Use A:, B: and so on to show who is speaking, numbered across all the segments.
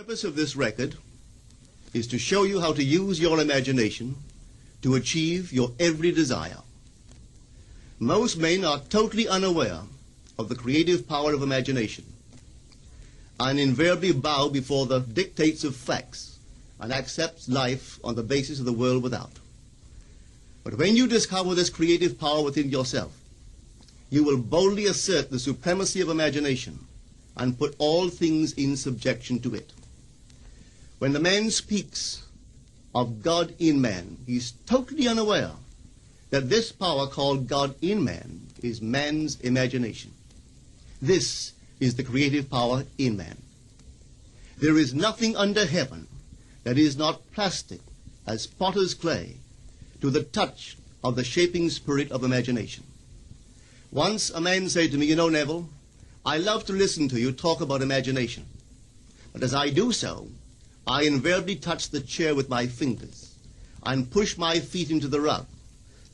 A: purpose of this record is to show you how to use your imagination to achieve your every desire. Most men are totally unaware of the creative power of imagination and invariably bow before the dictates of facts and accept life on the basis of the world without. But when you discover this creative power within yourself, you will boldly assert the supremacy of imagination and put all things in subjection to it. When the man speaks of God in man, he is totally unaware that this power called God in man is man's imagination. This is the creative power in man. There is nothing under heaven that is not plastic as potter's clay to the touch of the shaping spirit of imagination. Once a man said to me, "You know, Neville, I love to listen to you talk about imagination. But as I do so, I invariably touch the chair with my fingers and push my feet into the rug,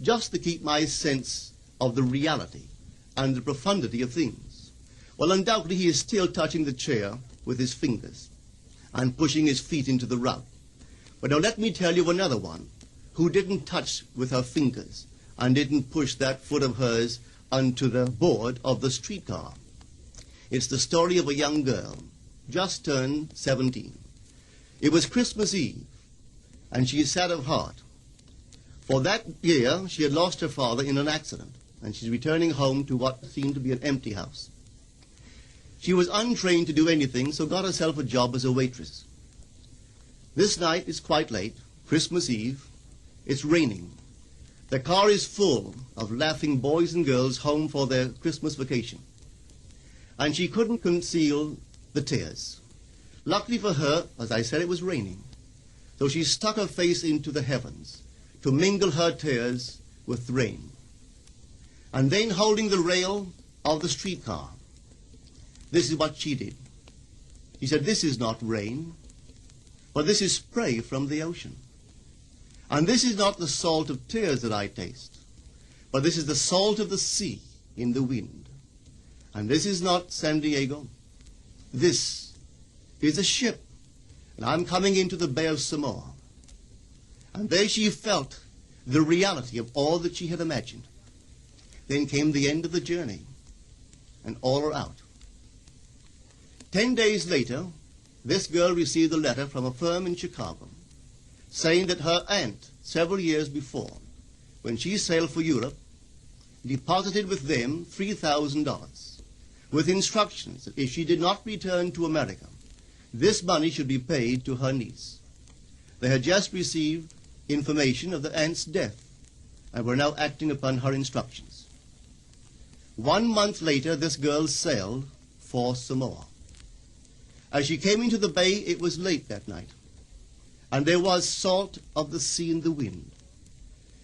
A: just to keep my sense of the reality and the profundity of things." Well, undoubtedly he is still touching the chair with his fingers and pushing his feet into the rug. But now let me tell you another one who didn't touch with her fingers and didn't push that foot of hers onto the board of the streetcar. It's the story of a young girl, just turned 17. It was Christmas Eve, and she is sad of heart. For that year, she had lost her father in an accident, and she's returning home to what seemed to be an empty house. She was untrained to do anything, so got herself a job as a waitress. This night is quite late, Christmas Eve. It's raining. The car is full of laughing boys and girls home for their Christmas vacation. And she couldn't conceal the tears. Luckily for her, as I said, it was raining. So she stuck her face into the heavens to mingle her tears with the rain. And then, holding the rail of the streetcar, this is what she did. She said, "This is not rain, but this is spray from the ocean. And this is not the salt of tears that I taste, but this is the salt of the sea in the wind. And this is not San Diego. This is a ship, and I'm coming into the Bay of Samoa." And there she felt the reality of all that she had imagined. Then came the end of the journey, and all are out. 10 days later, this girl received a letter from a firm in Chicago saying that her aunt, several years before, when she sailed for Europe, deposited with them $3,000 with instructions that if she did not return to America, this money should be paid to her niece. They had just received information of the aunt's death and were now acting upon her instructions. 1 month later, this girl sailed for Samoa. As she came into the bay, it was late that night, and there was salt of the sea in the wind.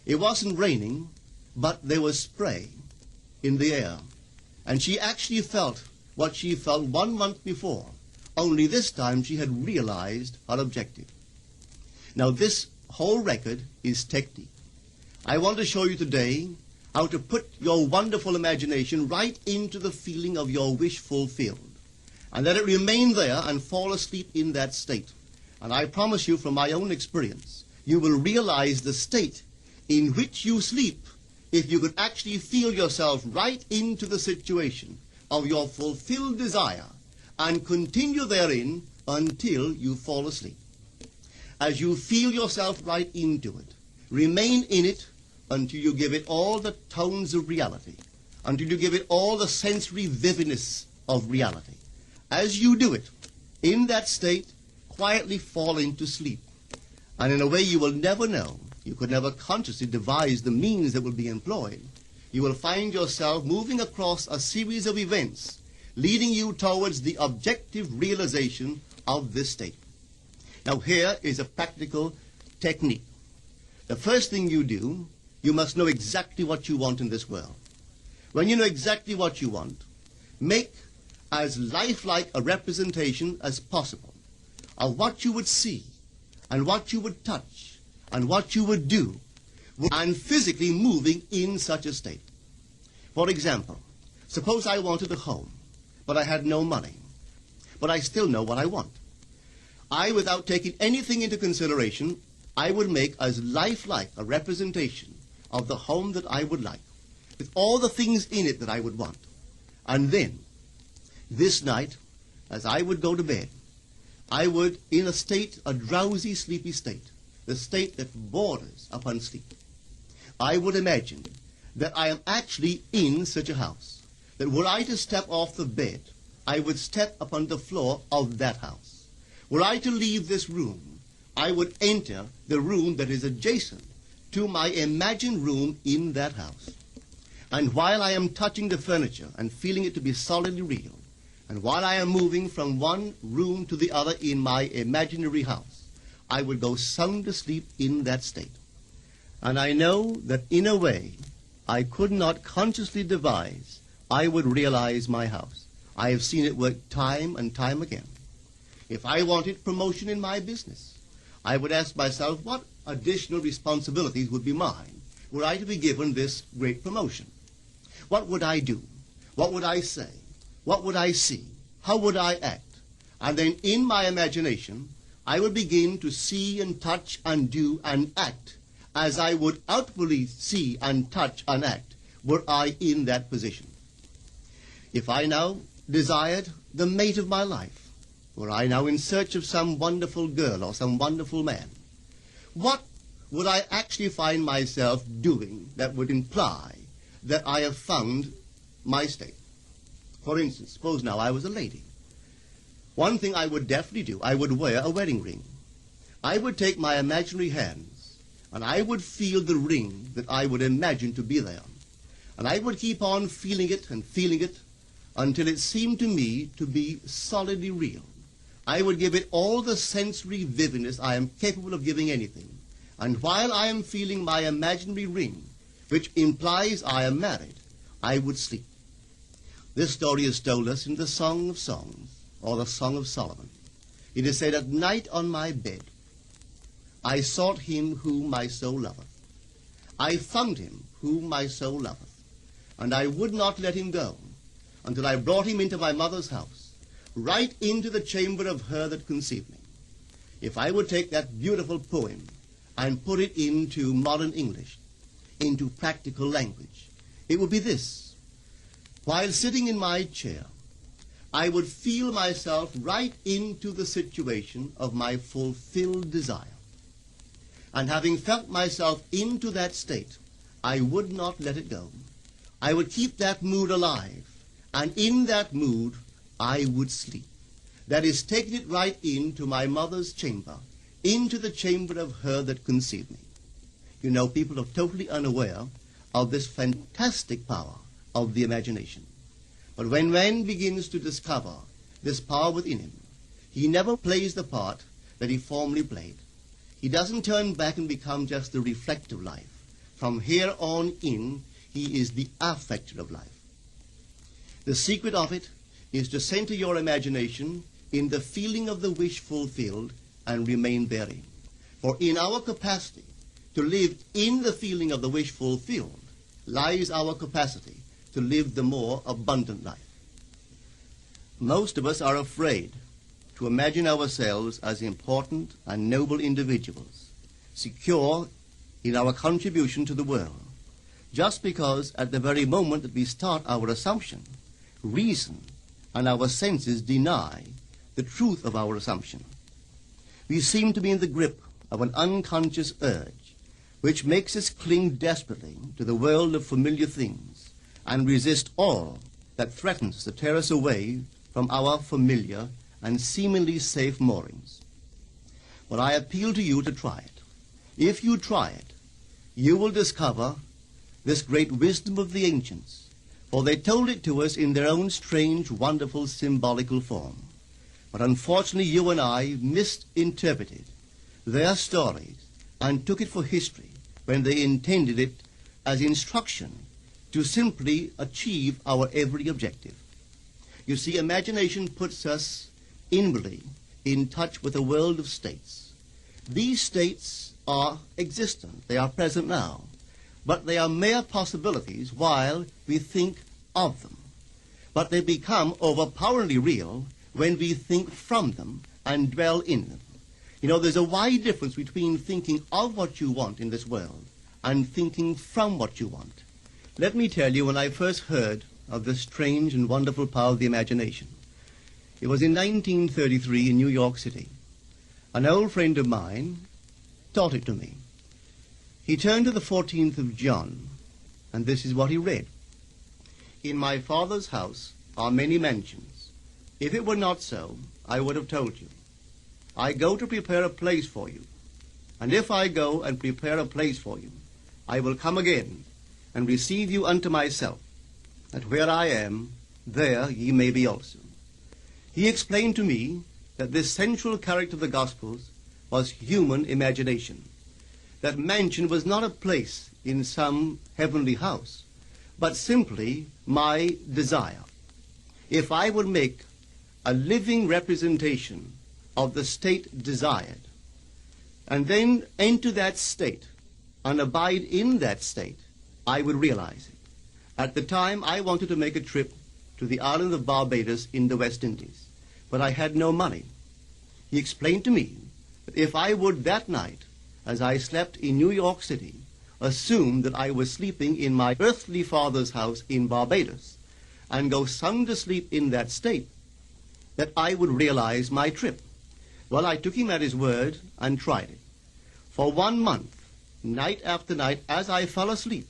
A: It wasn't raining, but there was spray in the air, and she actually felt what she felt 1 month before, only this time she had realized her objective. Now this whole record is technique. I want to show you today how to put your wonderful imagination right into the feeling of your wish fulfilled, and let it remain there and fall asleep in that state. And I promise you from my own experience, you will realize the state in which you sleep if you could actually feel yourself right into the situation of your fulfilled desire and continue therein until you fall asleep. As you feel yourself right into it, remain in it until you give it all the tones of reality, until you give it all the sensory vividness of reality. As you do it, in that state, quietly fall into sleep. And in a way you will never know, you could never consciously devise the means that will be employed, you will find yourself moving across a series of events leading you towards the objective realization of this state. Now here is a practical technique. The first thing you do, you must know exactly what you want in this world. When you know exactly what you want, make as lifelike a representation as possible of what you would see and what you would touch and what you would do and physically moving in such a state. For example, suppose I wanted a home, but I had no money, but I still know what I want. without taking anything into consideration, I would make as lifelike a representation of the home that I would like, with all the things in it that I would want. And then, this night, as I would go to bed, I would, in a drowsy, sleepy state, the state that borders upon sleep, I would imagine that I am actually in such a house, that were I to step off the bed, I would step upon the floor of that house. Were I to leave this room, I would enter the room that is adjacent to my imagined room in that house. And while I am touching the furniture and feeling it to be solidly real, and while I am moving from one room to the other in my imaginary house, I would go sound asleep in that state. And I know that in a way I could not consciously devise, I would realize my house. I have seen it work time and time again. If I wanted promotion in my business, I would ask myself what additional responsibilities would be mine were I to be given this great promotion. What would I do? What would I say? What would I see? How would I act? And then in my imagination, I would begin to see and touch and do and act as I would outwardly see and touch and act were I in that position. If I now desired the mate of my life, were I now in search of some wonderful girl or some wonderful man, what would I actually find myself doing that would imply that I have found my state? For instance, suppose now I was a lady. One thing I would definitely do, I would wear a wedding ring. I would take my imaginary hands, and I would feel the ring that I would imagine to be there. And I would keep on feeling it until it seemed to me to be solidly real. I would give it all the sensory vividness I am capable of giving anything. And while I am feeling my imaginary ring, which implies I am married, I would sleep. This story is told us in the Song of Songs, or the Song of Solomon. It is said, "At night on my bed, I sought him whom my soul loveth. I found him whom my soul loveth, and I would not let him go until I brought him into my mother's house, right into the chamber of her that conceived me." If I would take that beautiful poem and put it into modern English, into practical language, it would be this. While sitting in my chair, I would feel myself right into the situation of my fulfilled desire. And having felt myself into that state, I would not let it go. I would keep that mood alive, and in that mood, I would sleep. That is, taking it right into my mother's chamber, into the chamber of her that conceived me. You know, people are totally unaware of this fantastic power of the imagination. But when man begins to discover this power within him, he never plays the part that he formerly played. He doesn't turn back and become just the reflective life. From here on in, he is the affecter of life. The secret of it is to center your imagination in the feeling of the wish fulfilled and remain therein. For in our capacity to live in the feeling of the wish fulfilled lies our capacity to live the more abundant life. Most of us are afraid to imagine ourselves as important and noble individuals, secure in our contribution to the world, just because at the very moment that we start our assumption, reason and our senses deny the truth of our assumption. We seem to be in the grip of an unconscious urge which makes us cling desperately to the world of familiar things and resist all that threatens to tear us away from our familiar and seemingly safe moorings. But I appeal to you to try it. If you try it, you will discover this great wisdom of the ancients, for they told it to us in their own strange, wonderful, symbolical form. But unfortunately, you and I misinterpreted their stories and took it for history when they intended it as instruction to simply achieve our every objective. You see, imagination puts us inwardly in touch with a world of states. These states are existent. They are present now. But they are mere possibilities while we think of them. But they become overpoweringly real when we think from them and dwell in them. You know, there's a wide difference between thinking of what you want in this world and thinking from what you want. Let me tell you, when I first heard of this strange and wonderful power of the imagination, it was in 1933 in New York City. An old friend of mine taught it to me. He turned to the 14th of John, and this is what he read. In my Father's house are many mansions. If it were not so, I would have told you. I go to prepare a place for you. And if I go and prepare a place for you, I will come again and receive you unto myself, that where I am, there ye may be also. He explained to me that this central character of the Gospels was human imagination, that mansion was not a place in some heavenly house, but simply my desire. If I would make a living representation of the state desired, and then enter that state and abide in that state, I would realize it. At the time, I wanted to make a trip to the island of Barbados in the West Indies, but I had no money. He explained to me that if I would that night, as I slept in New York City, assume that I was sleeping in my earthly father's house in Barbados, and go sound asleep in that state, that I would realize my trip. Well, I took him at his word and tried it. For 1 month, night after night, as I fell asleep,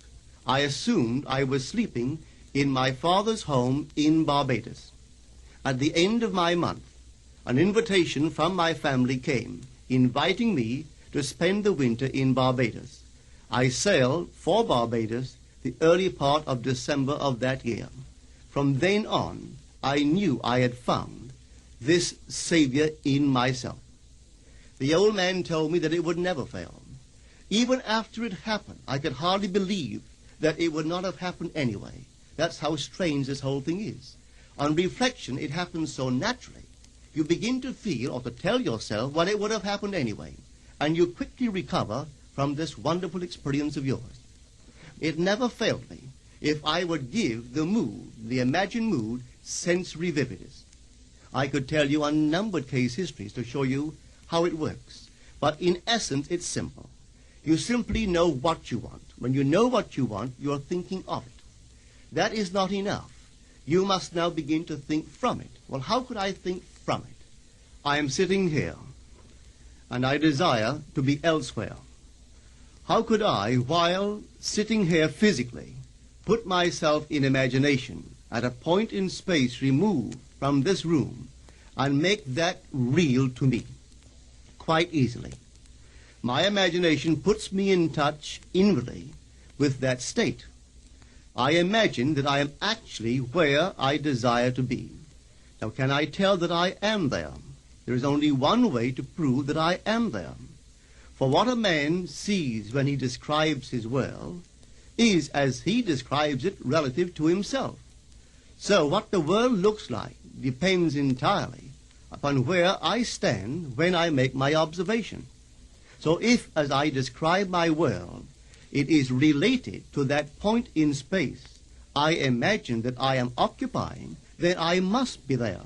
A: I assumed I was sleeping in my father's home in Barbados. At the end of my month, an invitation from my family came, inviting me to spend the winter in Barbados. I sailed for Barbados the early part of December of that year. From then on, I knew I had found this Savior in myself. The old man told me that it would never fail. Even after it happened, I could hardly believe that it would not have happened anyway. That's how strange this whole thing is. On reflection, it happens so naturally. You begin to feel or to tell yourself, well, it would have happened anyway. And you quickly recover from this wonderful experience of yours. It never failed me if I would give the mood, the imagined mood, sensory vividness. I could tell you unnumbered case histories to show you how it works. But in essence, it's simple. You simply know what you want. When you know what you want, you're thinking of it. That is not enough. You must now begin to think from it. Well, how could I think from it? I am sitting here, and I desire to be elsewhere. How could I, while sitting here physically, put myself in imagination at a point in space removed from this room and make that real to me? Quite easily. My imagination puts me in touch inwardly with that state. I imagine that I am actually where I desire to be. Now, can I tell that I am there? There is only one way to prove that I am there. For what a man sees when he describes his world is as he describes it relative to himself. So what the world looks like depends entirely upon where I stand when I make my observation. So if, as I describe my world, it is related to that point in space I imagine that I am occupying, then I must be there.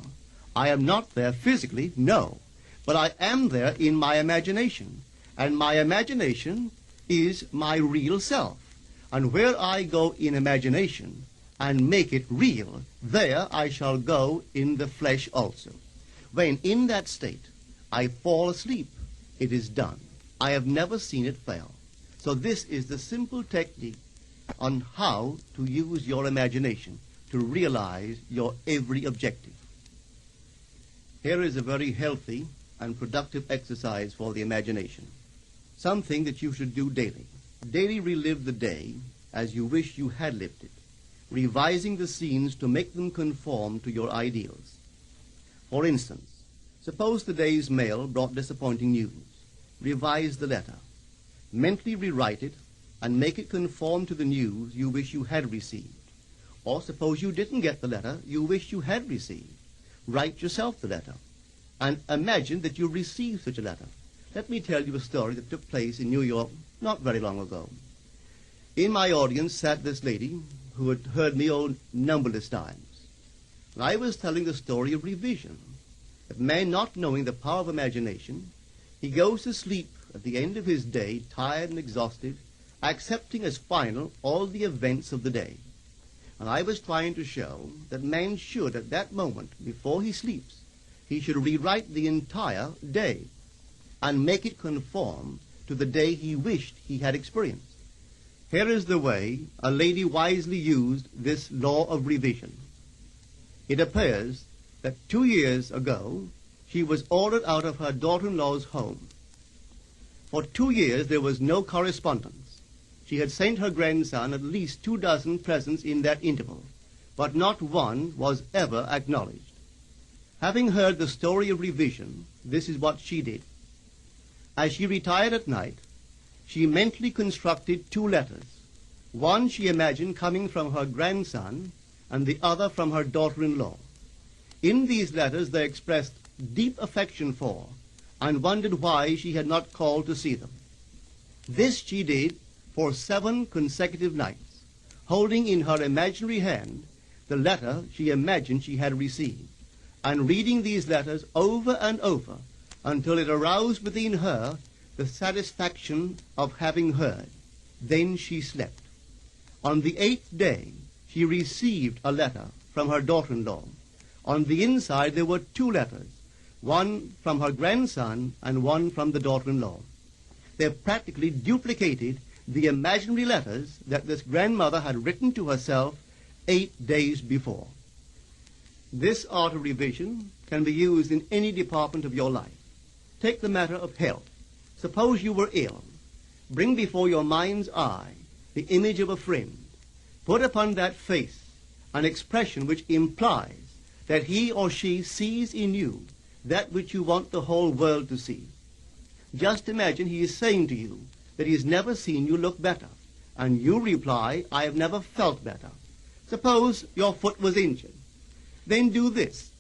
A: I am not there physically, no, but I am there in my imagination, and my imagination is my real self. And where I go in imagination and make it real, there I shall go in the flesh also. When in that state I fall asleep, it is done. I have never seen it fail. So this is the simple technique on how to use your imagination to realize your every objective. Here is a very healthy and productive exercise for the imagination. Something that you should do daily. Daily relive the day as you wish you had lived it, revising the scenes to make them conform to your ideals. For instance, suppose the day's mail brought disappointing news. Revise the letter. Mentally rewrite it and make it conform to the news you wish you had received. Or suppose you didn't get the letter you wish you had received. Write yourself the letter and imagine that you received such a letter. Let me tell you a story that took place in New York not very long ago. In my audience sat this lady who had heard me numberless times. And I was telling the story of revision, that man, not knowing the power of imagination, he goes to sleep at the end of his day, tired and exhausted, accepting as final all the events of the day. And I was trying to show that man should, at that moment, before he sleeps, he should rewrite the entire day and make it conform to the day he wished he had experienced. Here is the way a lady wisely used this law of revision. It appears that 2 years ago she was ordered out of her daughter-in-law's home. For 2 years there was no correspondence. She had sent her grandson at least 2 dozen presents in that interval, but not one was ever acknowledged. Having heard the story of revision, this is what she did. As she retired at night, she mentally constructed 2 letters. One she imagined coming from her grandson, and the other from her daughter-in-law. In these letters they expressed deep affection for, and wondered why she had not called to see them. This she did for 7 consecutive nights, holding in her imaginary hand the letter she imagined she had received, and reading these letters over and over until it aroused within her the satisfaction of having heard. Then she slept. On the 8th day, she received a letter from her daughter-in-law. On the inside there were 2 letters, one from her grandson and one from the daughter-in-law. They practically duplicated the imaginary letters that this grandmother had written to herself 8 days before. This art of revision can be used in any department of your life. Take the matter of health. Suppose you were ill. Bring before your mind's eye the image of a friend. Put upon that face an expression which implies that he or she sees in you that which you want the whole world to see. Just imagine he is saying to you that he has never seen you look better, and you reply, I have never felt better. Suppose your foot was injured. Then do this.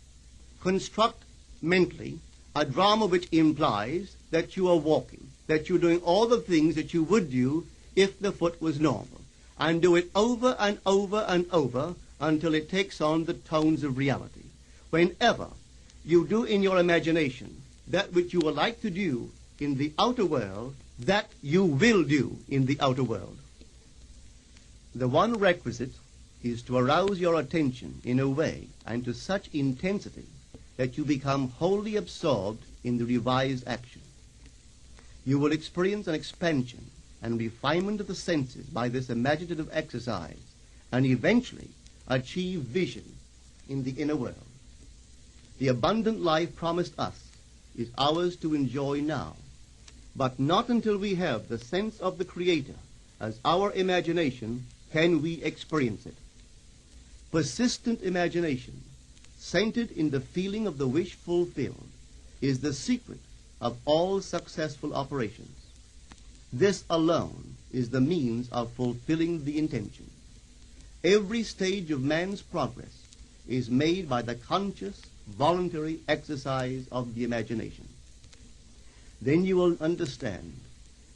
A: Construct mentally a drama which implies that you are walking, that you're doing all the things that you would do if the foot was normal, and do it over and over and over until it takes on the tones of reality. Whenever you do in your imagination that which you would like to do in the outer world, that you will do in the outer world. The one requisite is to arouse your attention in a way and to such intensity that you become wholly absorbed in the revised action. You will experience an expansion and refinement of the senses by this imaginative exercise, and eventually achieve vision in the inner world. The abundant life promised us is ours to enjoy now, but not until we have the sense of the Creator as our imagination can we experience it. Persistent imagination, centered in the feeling of the wish fulfilled, is the secret of all successful operations. This alone is the means of fulfilling the intention. Every stage of man's progress is made by the conscious, voluntary exercise of the imagination. Then you will understand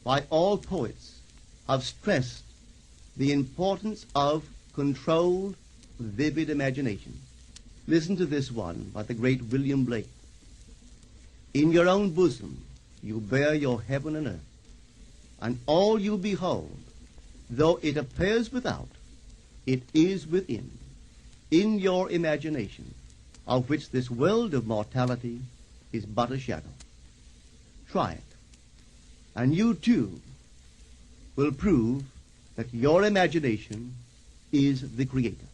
A: why all poets have stressed the importance of controlled, vivid imagination. Listen to this one by the great William Blake. In your own bosom you bear your heaven and earth, and all you behold, though it appears without, it is within, in your imagination, of which this world of mortality is but a shadow. Try it, and you too will prove that your imagination is the Creator.